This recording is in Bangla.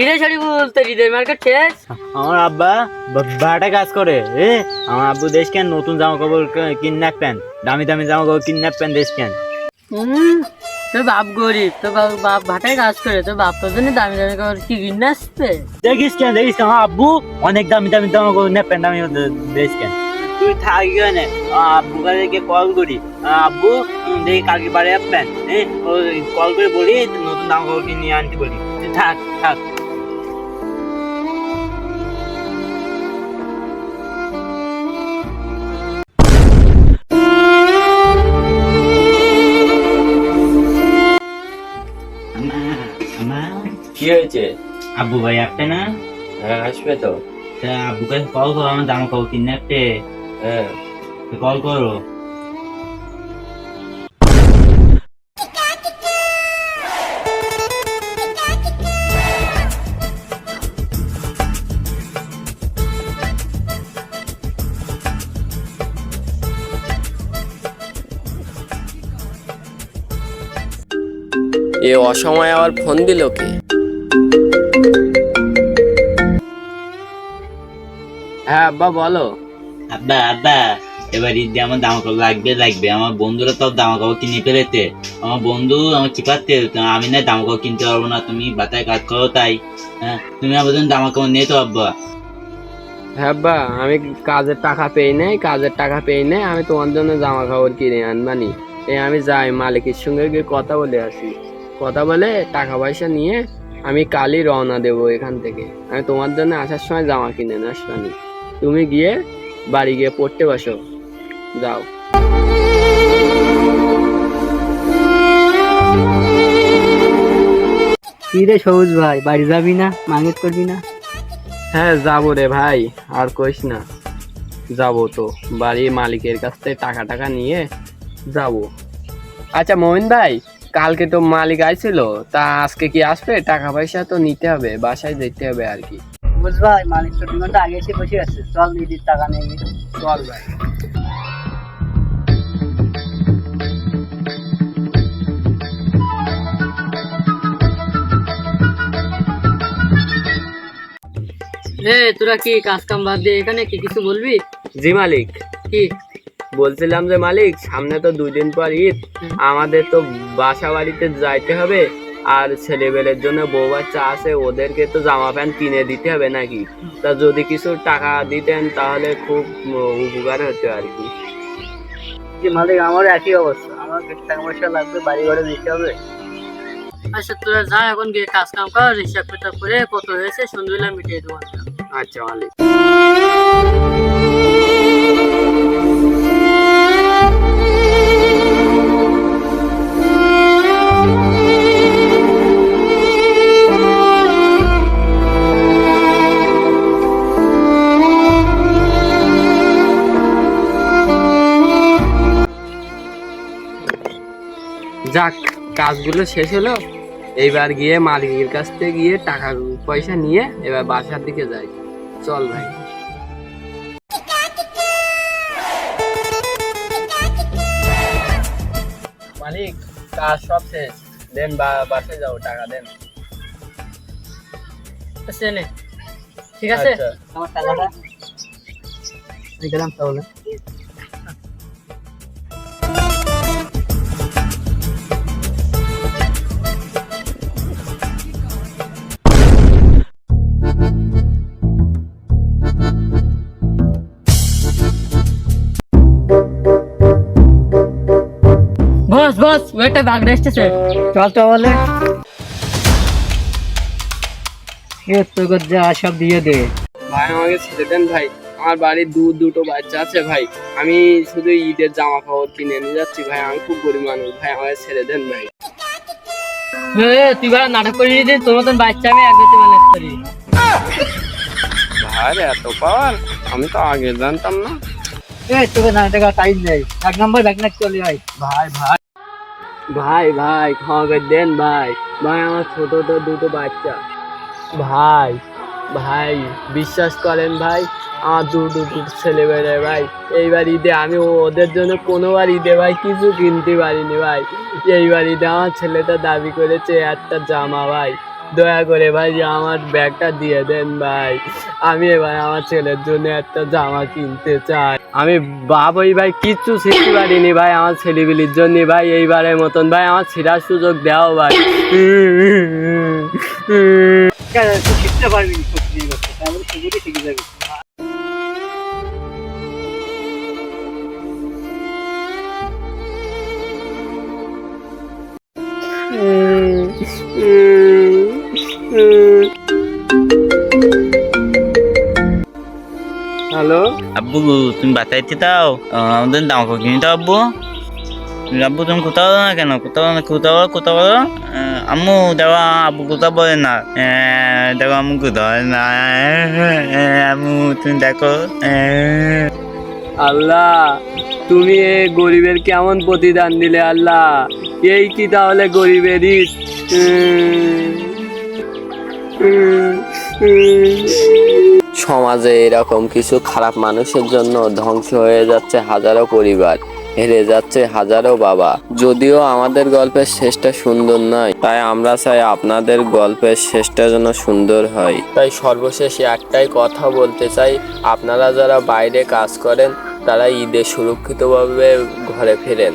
ঈদের শাড়ি বলতে ঈদের মার্কেট শেষ। আমার আব্বা বাটা কাজ করে। আমার আব্বু দেশ কেন নতুন জামা কাপড় কিডন্যাপ প্যান, দামি দামি জামা কাপড় কিডন্যাপ প্যান দেশ কেন। তোর বাপ গরিব, তোর বাপ ভাটায় কাজ করে, তোর বাপ তোর জন্য দামি দামি কাপড় কি কিনে আসছে। দেখিস কেন আমার আব্বু অনেক দামি দামি জামা কাপড় নেপ প্যান দামি দেশ কেন। তুই থাকি কেন, আব্বু কাছে কল করি, আব্বু দেখি কালকে বাড়ি আসবেন, কল করে বলি নতুন জামা কাপড় কিনে আনতে বলি। তুই থাক থাক। কি হয়েছে? আব্বু ভাই আপনি না? হ্যাঁ আসবে তো। আব্বু কাছে কল করো, আমার জামা কাপড় কিনে আসতে। হ্যাঁ কল করো। এ অসময়ে আবার ফোন দিল কে? হ্যাঁ আব্বা বলো। আব্বা আব্বা এবার ঈদে আমার জামা কাপড় লাগবে। আমার বন্ধুরা তো জামা কাপড় কিনে ফেলেছে। আমার বন্ধু আমার চিপাচ্ছে, আমি না জামা কাপড় কিনতে পারবো না, তুমি বাতায় কাজ করো তাই। হ্যাঁ তুমি আমার জন্য জামা কাপড় নিয়ে তো আব্বা। হ্যাঁ আব্বা আমি কাজের টাকা পেই নাই, আমি তোমার জন্য জামা কাপড় কিনে আনবানি। আমি যাই মালিকের সঙ্গে গিয়ে কথা বলে আসি, কথা বলে টাকা পয়সা নিয়ে আমি কালই রওনা দেবো এখান থেকে। আমি তোমার জন্য আসার সময় জামা কিনে নিয়ে আসবানি। তুমি গিয়ে বাড়ি গিয়ে পড়তে বসো, যাও। কি রে সবুজ ভাই, বাড়ি যাবি না, মাঙ্গেট করবি না? হ্যাঁ যাবো রে ভাই, আর কইস না, যাবো তো বাড়ির মালিকের কাছ থেকে টাকা নিয়ে যাবো। আচ্ছা মমিন ভাই, কালকে তো মালিক আইছিল, তা আজকে কি আসবে? টাকা পয়সা তো নিতে হবে, বাসায় যেতে হবে আর কি। সবুজ ভাই, মালিক তো 2 ঘন্টা আগে এসে বসে আছে, চল ঈদের টাকা নিয়ে গিয়ে। চল ভাই। তোরা কি কাজ কাম বাদ দিয়ে এখানে কি কিছু বলবি? জি মালিক। কি বলছিলাম যে মালিক, সামনে তো 2 দিন পর ঈদ, আমাদের তো বাসা বাড়িতে যাইতে হবে, আর ছেলেবেলের জন্য বউ বাচ্চা আছে, ওদেরকে তো জামা প্যান্ট কিনে দিতে হবে নাকি। তা যদি কিছু টাকা দিতেন তাহলে খুব উপকার হতো আর কি। যে মালিক, আমার একই অবস্থা, আমার টাকা পয়সা লাগবে, বাড়ি ঘরে দিতে হবে। আচ্ছা তোরা যা, এখন গিয়ে কাজ কাম কর, হিসাব কিতাব করে কত হয়েছে সন্ধ্যাবেলা মিটিয়ে দেবো। আচ্ছা মালিক। যাক, কাজগুলো শেষ হলো, এইবার গিয়ে মালিকের কাছ থেকে গিয়ে টাকা পয়সা নিয়ে এবার বাসার দিকে যাই। চল ভাই। মালিক কাজ সব শেষ, দেন বাসায় যাও, টাকা দেন। ঠিক আছে, আচ্ছা। আমার টাকাটা গেলাম তাহলে। বস ওটা বাগড়া এসেছে, চল তো বলে। তোর যা সব দিয়ে দে ভাই, আমাকে ছেড়ে দেন ভাই, আমার বাড়ির দুটো বাচ্চা আছে ভাই, আমি শুধু ঈদের জামা কাপড় কিনে নিয়ে যাচ্ছি ভাই, আমি খুব গরিব মানুষ ভাই, আমাকে ছেড়ে দেন ভাই। তুই ভাড়া নাটক করে দিস, তোর মতন বাচ্চা আমি আগে ম্যানেজ করি। ভাই এত পাওয়ার, আমি তো আগে জানতাম না। তোকে না টাকা টাইম নেই, 1 নম্বর ব্যাগনাক চলে আয়। ভাই ক্ষমা করে দেন ভাই, আমার ছোট তো 2টো বাচ্চা ভাই, বিশ্বাস করেন ভাই, আমার দুটো ছেলে বেড়ে ভাই, এইবার ঈদে আমি ওদের জন্য কোনোবার ঈদে ভাই কিছু কিনতে পারিনি ভাই। এইবার ঈদে আমার ছেলেটা দাবি করেছে একটা জামা ভাই, দয়া করে ভাই যে আমার ব্যাগটা দিয়ে দেন ভাই, আমি এবার আমার ছেলের জন্য একটা জামা কিনতে চাই। আমি বাপ ওই ভাই কিচ্ছু শিখতে পারিনি ভাই আমার ছেলেপিলির জন্য ভাই, এইবারের মতন ভাই আমার ছিড়ার সুযোগ দাও ভাই। তুই শিখতে পারবি সত্যি কথা, তাহলে সুযোগই শিখে যাবি। হ্যালো আব্বু তুমি বাতাইতে দাও, আমাদের দাম কিনে দাও আব্বু। আব্বু তুমি কোথাও না কেন, কোথাও আম্মু দেওয়া আব্বু কোথাও বলে না, দেখো আম্মু কোথাও না, আম্মু তুমি দেখো। আল্লাহ তুমি এই গরিবের কেমন প্রতিদান দিলে আল্লাহ, এই কি তাহলে গরিবের ঈদ? সমাজে এরকম কিছু খারাপ মানুষের জন্য ধ্বংস হয়ে যাচ্ছে হাজারো পরিবার, হেরে যাচ্ছে হাজারো বাবা। যদিও আমাদের গল্পের শেষটা সুন্দর নয়, তাই আমরা চাই আপনাদের গল্পের শেষটা যেন সুন্দর হয়। তাই সর্বশেষে একটাই কথা বলতে চাই, আপনারা যারা বাইরে কাজ করেন তারা ঈদে সুরক্ষিতভাবে ঘরে ফেরেন।